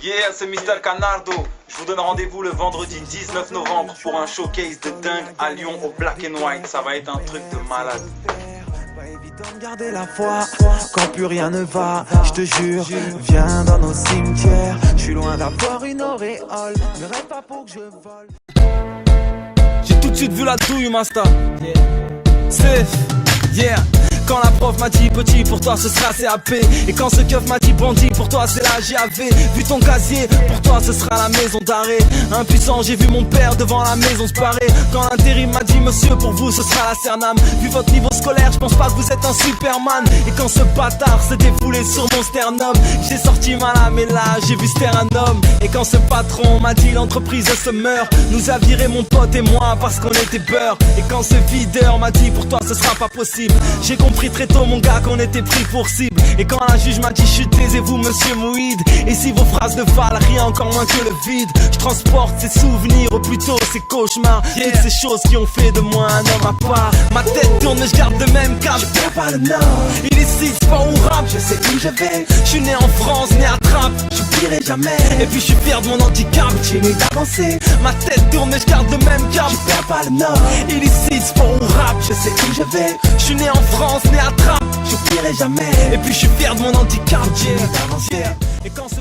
Yeah, c'est Mr Canardo. Je vous donne rendez-vous le vendredi 19 novembre pour un showcase de dingue à Lyon au Black and White. Ça va être un truc de malade. Évident de garder la foi quand plus rien ne va, je te jure. Viens dans nos cimetières, je suis loin d'avoir une auréole. Ne rêve pas pour que je vole. J'ai tout de suite vu la douille, Masta. Safe, yeah. Quand la prof m'a dit petit, pour toi ce sera CAP. Et quand ce keuf m'a dit bandit, pour toi c'est la JAV. Vu ton casier, pour toi ce sera la maison d'arrêt. Impuissant, j'ai vu mon père devant la maison se parer. Quand l'intérim m'a dit monsieur, pour vous ce sera la Cernam. Vu votre niveau scolaire, je pense pas que vous êtes un Superman. Et quand ce bâtard s'est défoulé sur mon sternum, j'ai sorti ma lame et là j'ai vu c'était un homme. Et quand ce patron m'a dit l'entreprise se meurt, nous a viré mon pote et moi parce qu'on était beurre. Et quand ce videur m'a dit pour toi ce sera pas possible, j'ai compris très tôt mon gars qu'on était pris pour cible. Et quand la juge m'a dit chut, taisez-vous monsieur Mouid. Et si vos phrases ne valent rien, encore moins que le vide, je transporte ces souvenirs ou plutôt ces cauchemars, toutes ces choses qui ont fait de moi un homme à part. Ma tête tourne, je garde le même cap, je perds pas le nord. Il est si sport ou rap, je sais où je vais. Je suis né en France, né à Trappes, j'oublierai jamais. Et puis je suis fier de mon handicap, continue d'avancer. Ma tête tourne, je garde le même cap, je perds pas le nord. Il est si sport ou rap, je sais où je vais. Je suis né en France, né à Trappes, j'oublierai jamais. Et puis je suis fier de mon handicap, continue d'avancer. Et quand ce